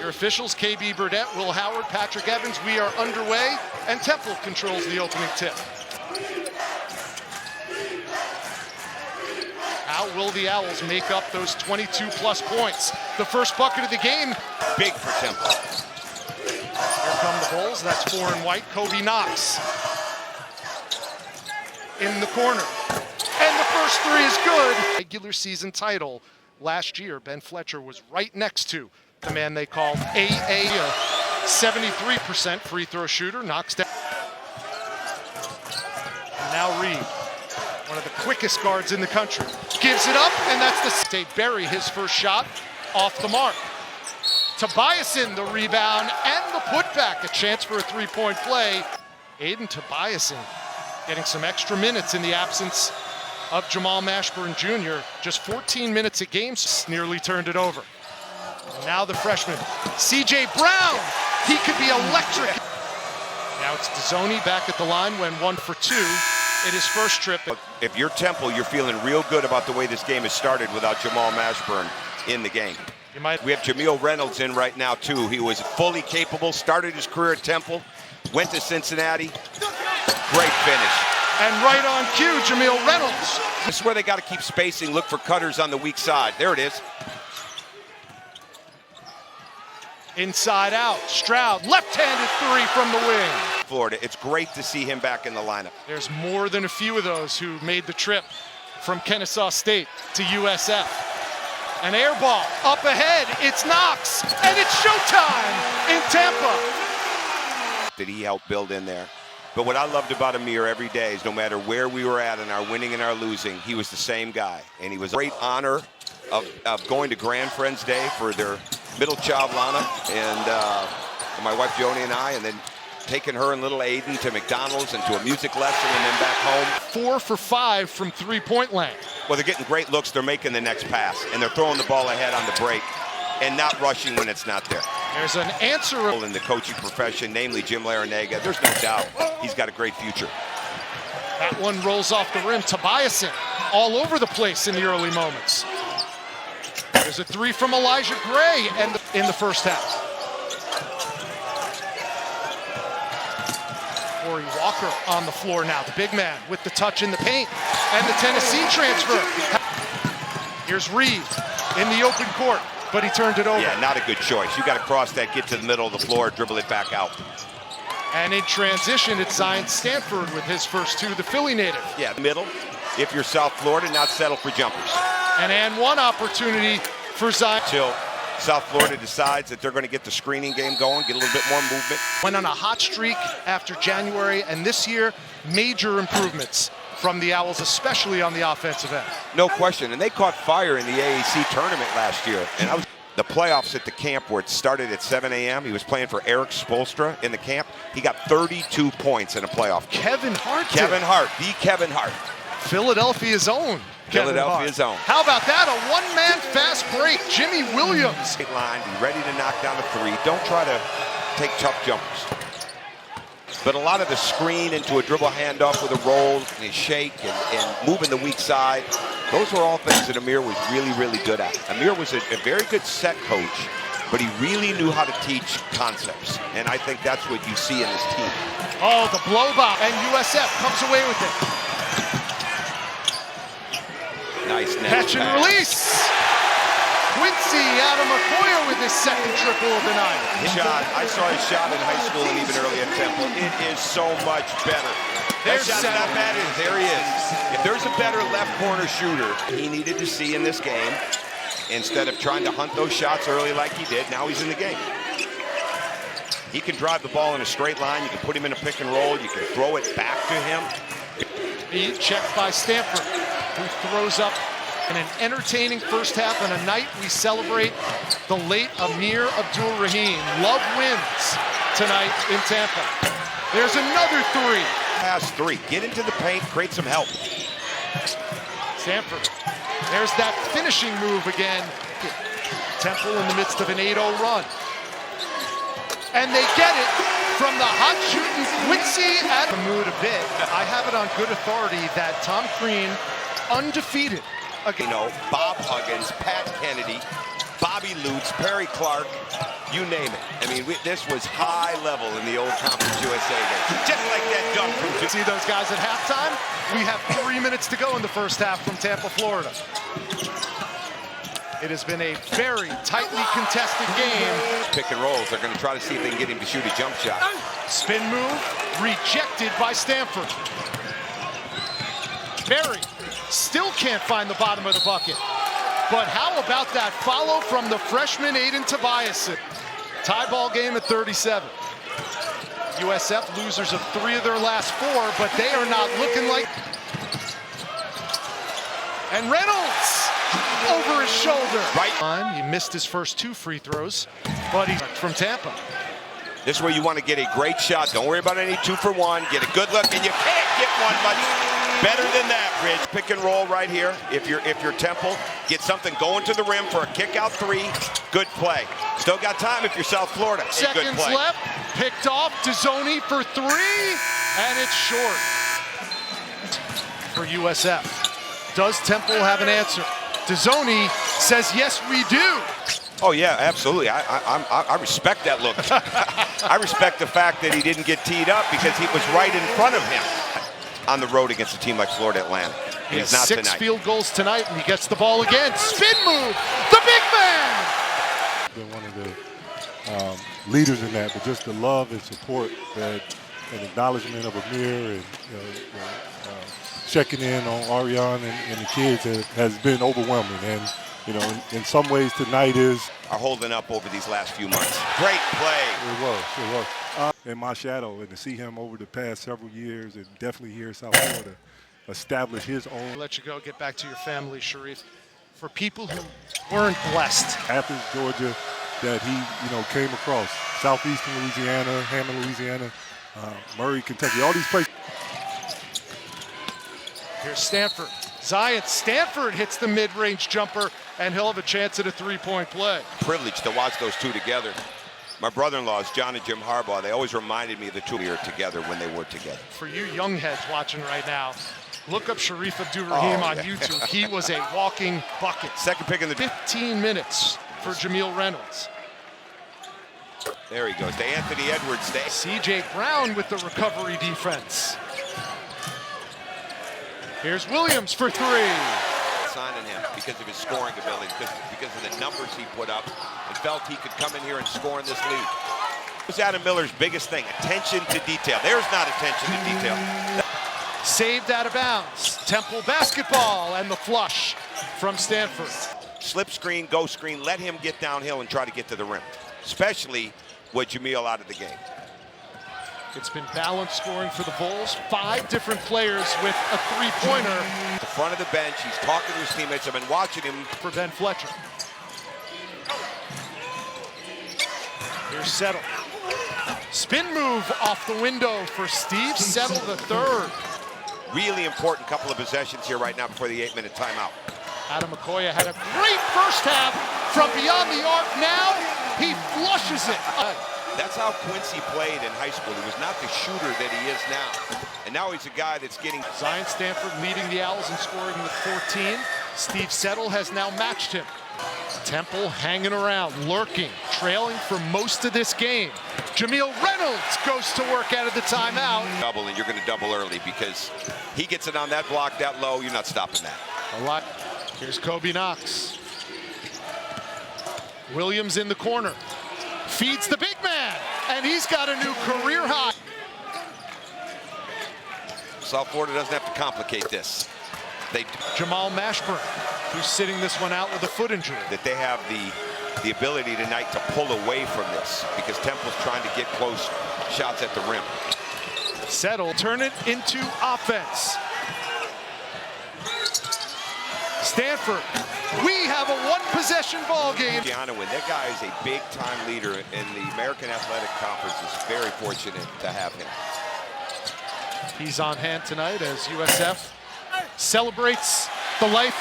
Your officials, KB Burdett, Will Howard, Patrick Evans. We are underway, and Temple controls the opening tip. How will the Owls make up those 22-plus points? The first bucket of the game. Big for Temple. Here come the Bulls. That's 4 in white. Kobe Knox in the corner. And the first three is good. Regular season title last year, Ben Fletcher was right next to the man they called AA, a 73% free throw shooter, knocks down. And now Reed, one of the quickest guards in the country, gives it up, and that's the state. Berry, his first shot, off the mark. Tobiasen, the rebound, and the putback, a chance for a three-point play. Aiden Tobiasen getting some extra minutes in the absence of Jamal Mashburn Jr. Just 14 minutes a game, nearly turned it over. And now the freshman, C.J. Brown. He could be electric. Now it's Dezzoni back at the line, when 1 for 2 in his first trip. If you're Temple, you're feeling real good about the way this game has started without Jamal Mashburn in the game. We have Jameel Reynolds in right now, too. He was fully capable, started his career at Temple, went to Cincinnati. Great finish. And right on cue, Jameel Reynolds. This is where they got to keep spacing, look for cutters on the weak side. There it is. Inside out, Stroud, left-handed three from the wing. Florida, it's great to see him back in the lineup. There's more than a few of those who made the trip from Kennesaw State to USF. An air ball up ahead, it's Knox, and it's showtime in Tampa. Did he help build in there? But what I loved about Amir every day is no matter where we were at in our winning and our losing, he was the same guy. And he was a great honor of going to Grand Friends Day for their middle child, Lana, and my wife Joni and I, and then taking her and little Aiden to McDonald's and to a music lesson and then back home. 4 for 5 from three-point land. Well, they're getting great looks. They're making the next pass, and they're throwing the ball ahead on the break and not rushing when it's not there. There's an answer in the coaching profession, namely Jim Larinaga. There's no doubt he's got a great future. That one rolls off the rim. Tobiasen all over the place in the early moments. There's a three from Elijah Gray and in the first half. Corey Walker on the floor now, the big man with the touch in the paint, and the Tennessee transfer. Here's Reed in the open court, but he turned it over. Yeah, not a good choice. You got to cross that, get to the middle of the floor, dribble it back out. And in transition, it's Zion Stanford with his first two, the Philly native. Yeah, middle. If you're South Florida, not settle for jumpers. And one opportunity for Zion. Till South Florida decides that they're going to get the screening game going, get a little bit more movement. Went on a hot streak after January, and this year, major improvements from the Owls, especially on the offensive end. No question, and they caught fire in the AAC tournament last year. And the playoffs at the camp where it started at 7 a.m. He was playing for Eric Spoelstra in the camp. He got 32 points in a playoff game. Kevin Hart. Kevin Hart, the Kevin Hart. Philadelphia's own. Philadelphia's own. How about that? A one-man fast break. Jimmy Williams. Line, be ready to knock down a three. Don't try to take tough jumpers. But a lot of the screen into a dribble handoff with a roll and a shake and moving the weak side, those were all things that Amir was really, really good at. Amir was a very good set coach, but he really knew how to teach concepts. And I think that's what you see in his team. Oh, the blow by, and USF comes away with it. Nice catch and release. Quincy Adamakoya with his second triple of the night. Shot. I saw his shot in high school and even early at Temple. It is so much better. That shot's not bad. There he is. If there's a better left corner shooter he needed to see in this game, instead of trying to hunt those shots early like he did, now he's in the game. He can drive the ball in a straight line. You can put him in a pick and roll. You can throw it back to him. Being checked by Stanford, who throws up in an entertaining first half on a night we celebrate the late Amir Abdur-Rahim. Love wins tonight in Tampa. There's another three. Pass three. Get into the paint, create some help. Stanford. There's that finishing move again. Temple in the midst of an 8-0 run. And they get it from the hot shooting Quincy at the mood a bit. I have it on good authority that Tom Crean, undefeated. You know, Bob Huggins, Pat Kennedy, Bobby Lutz, Perry Clark, you name it. I mean, this was high level in the old Conference USA days. Just like that dunk from two. See those guys at halftime? We have 3 minutes to go in the first half from Tampa, Florida. It has been a very tightly contested game. Pick and rolls. They're going to try to see if they can get him to shoot a jump shot. Spin move, rejected by Stanford. Berry still can't find the bottom of the bucket. But how about that follow from the freshman Aiden Tobiasen? Tie ball game at 37. USF losers of 3 of their last 4, but they are not looking like... And Reynolds over his shoulder. Right. He missed his first 2 free throws, but he's from Tampa. This is where you want to get a great shot. Don't worry about any 2 for 1. Get a good look, and you can't get one much better than that, Rich. Pick and roll right here. If you're Temple, get something going to the rim for a kick out 3. Good play. Still got time if you're South Florida. Seconds good play. left. Picked off. Dzoni for 3, and it's short for USF. Does Temple have an answer? Dzoni says, yes, we do. Oh, yeah, absolutely. I respect that look. I respect the fact that he didn't get teed up because he was right in front of him on the road against a team like Florida Atlantic. He has not 6 tonight. field goals tonight, and he gets the ball again. Spin move, the big man! Been one of the leaders in that, but just the love and support and acknowledgement of Amir and checking in on Ariane and the kids has been overwhelming. And in some ways tonight are holding up over these last few months. Great play. It was. In my shadow, and to see him over the past several years, and definitely here in South Florida, establish his own. I'll let you go, get back to your family, Sharif. For people who weren't blessed. Athens, Georgia, that he came across. Southeastern Louisiana, Hammond, Louisiana, Murray, Kentucky, all these places. Here's Stanford. Zion Stanford hits the mid-range jumper, and he'll have a chance at a 3-point play. Privileged to watch those 2 together. My brother-in-laws, John and Jim Harbaugh, they always reminded me of the 2 here together when they were together. For you young heads watching right now, look up Sharif Abdur-Rahim on YouTube. He was a walking bucket. Second pick in the 15 minutes for Jameel Reynolds. There he goes to Anthony Edwards. C.J. Brown with the recovery defense. Here's Williams for 3. Signing him because of his scoring ability, because of the numbers he put up, and felt he could come in here and score in this league. It was Adam Miller's biggest thing, attention to detail. There's not attention to detail. Saved out of bounds. Temple basketball, and the flush from Stanford. Slip screen, go screen, let him get downhill and try to get to the rim, especially with Jameel out of the game. It's been balanced scoring for the Bulls. 5 different players with a 3-pointer. The front of the bench, he's talking to his teammates. I've been watching him. For Ben Fletcher. Here's Settle. Spin move off the window for Steve Settle III. Really important couple of possessions here right now before the 8-minute timeout. Adam McCoy had a great first half from beyond the arc. Now he flushes it. That's how Quincy played in high school. He was not the shooter that he is now. And now he's a guy that's getting... Zion Stanford leading the Owls in scoring with 14. Steve Settle has now matched him. Temple hanging around, lurking, trailing for most of this game. Jameel Reynolds goes to work out of the timeout. Double, and you're going to double early because he gets it on that block that low. You're not stopping that. A lot. Here's Kobe Knox. Williams in the corner. Feeds the big man, and he's got a new career high. South Florida doesn't have to complicate this. Jamal Mashburn, who's sitting this one out with a foot injury. That they have the ability tonight to pull away from this because Temple's trying to get close shots at the rim. Settle, turn it into offense. Stanford, we have a 1-possession ball game. That guy is a big-time leader, and the American Athletic Conference is very fortunate to have him. He's on hand tonight as USF celebrates the life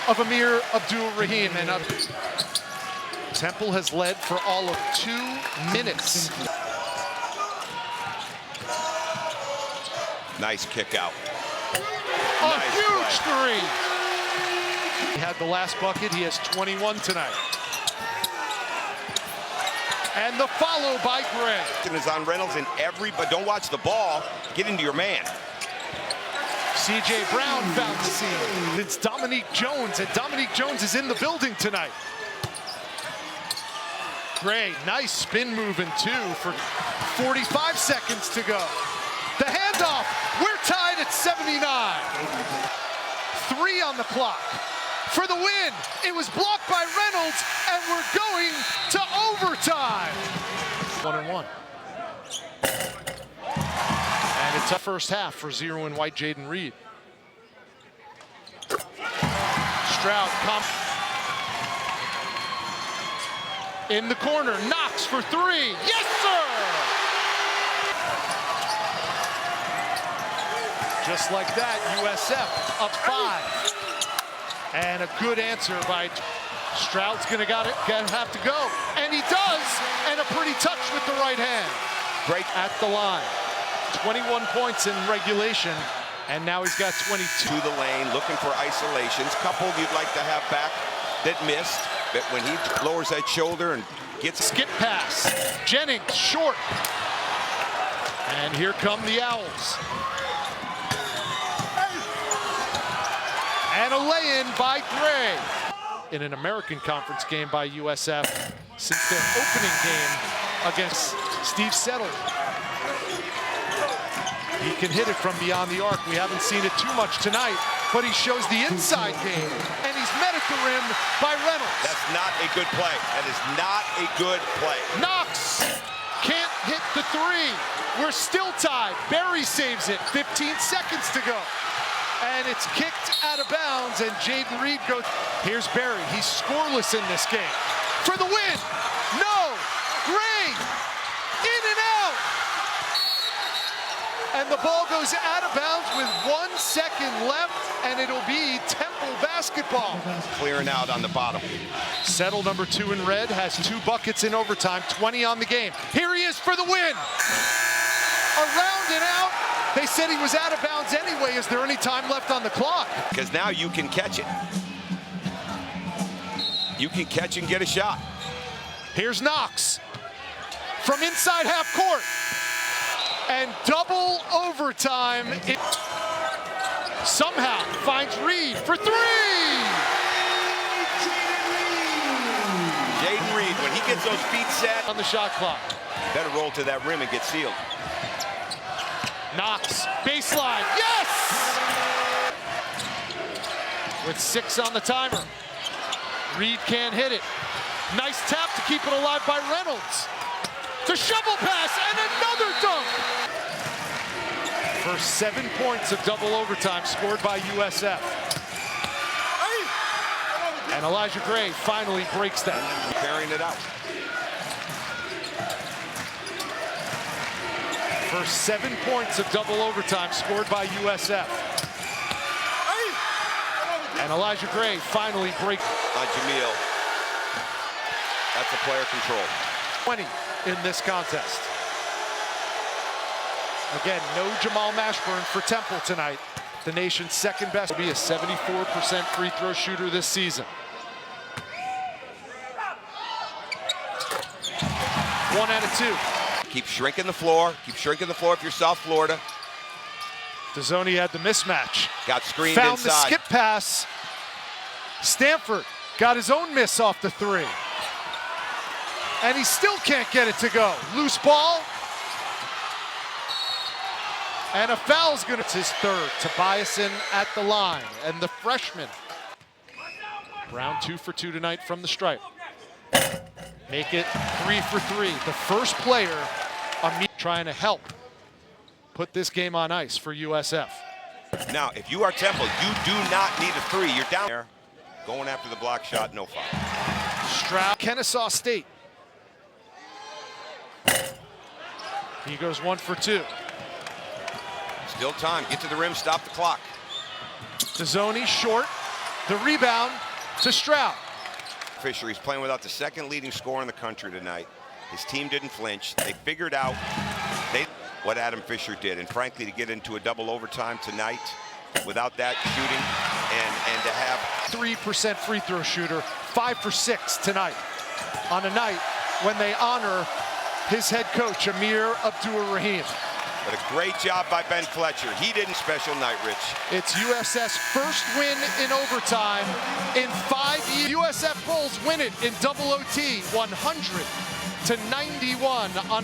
of Amir Abdur-Rahim. And Temple has led for all of 2 minutes. Nice kick out. A huge 3. He had the last bucket. He has 21 tonight. And the follow by Gray. Is on Reynolds and but don't watch the ball. Get into your man. C.J. Brown found the scene. It's Dominique Jones, and Dominique Jones is in the building tonight. Gray, nice spin move in 2 for 45 seconds to go. The handoff, we're tied at 79. 3 on the clock. For the win, it was blocked by Reynolds, and we're going to overtime. 1-1. And it's a first half for 0 and white Jaden Reed. Stroud in the corner, Knox for 3. Yes, sir! Just like that, USF up 5. And a good answer by Stroud's gonna have to go. And he does, and a pretty touch with the right hand. Great at the line. 21 points in regulation, and now he's got 22. To the lane, looking for isolations. Couple you'd like to have back that missed, but when he lowers that shoulder and gets... Skip pass, Jennings short. And here come the Owls. And a lay-in by Gray. In an American Conference game by USF since their opening game against Steve Settle. He can hit it from beyond the arc. We haven't seen it too much tonight, but he shows the inside game, and he's met at the rim by Reynolds. That's not a good play. That is not a good play. Knox can't hit the 3. We're still tied. Barry saves it. 15 seconds to go. And it's kicked out of bounds, and Jaden Reed goes. Here's Barry. He's scoreless in this game. For the win. No. Gray. In and out. And the ball goes out of bounds with 1 second left, and it'll be Temple basketball. Clearing out on the bottom. Settle, number 2 in red, has 2 buckets in overtime, 20 on the game. Here he is for the win. Around and out. They said he was out of bounds anyway. Is there any time left on the clock? Because now you can catch it. You can catch and get a shot. Here's Knox from inside half court. And double overtime. It somehow finds Reed for 3. Jaden Reed, when he gets those feet set on the shot clock. Better roll to that rim and get sealed. Knox, baseline, yes! With 6 on the timer. Reed can't hit it. Nice tap to keep it alive by Reynolds. To shovel pass, and another dunk! First 7 points of double overtime scored by USF. And Elijah Gray finally breaks that. Carrying it out. First 7 points of double overtime scored by USF. And Elijah Gray finally breaks. Jamil. That's a player control. 20 in this contest. Again, no Jamal Mashburn for Temple tonight. The nation's second best. Will be a 74% free throw shooter this season. 1 out of 2. Keep shrinking the floor. Keep shrinking the floor if you're South Florida. Dezzoni had the mismatch. Got screened Found inside. The skip pass. Stanford got his own miss off the 3. And he still can't get it to go. Loose ball. And a foul's gonna, it's his 3rd. Tobiasen at the line, and the freshman. Brown 2 for 2 tonight from the stripe. Make it 3 for 3. The first player, Amir, trying to help put this game on ice for USF. Now, if you are Temple, you do not need a 3. You're down there. Going after the block shot, no foul. Stroud, Kennesaw State. He goes 1 for 2. Still time. Get to the rim, stop the clock. Dezzoni short. The rebound to Stroud. Fisher, he's playing without the 2nd leading scorer in the country tonight. His team didn't flinch. They figured out what Adam Fisher did. And frankly, to get into a double overtime tonight without that shooting and to have 3% free throw shooter, 5 for 6 tonight on a night when they honor his head coach, Amir Abdur-Rahim. But a great job by Ben Fletcher. He did a special night, Rich. It's USF's first win in overtime in 5 years. USF Bulls win it in double OT, 100-91 on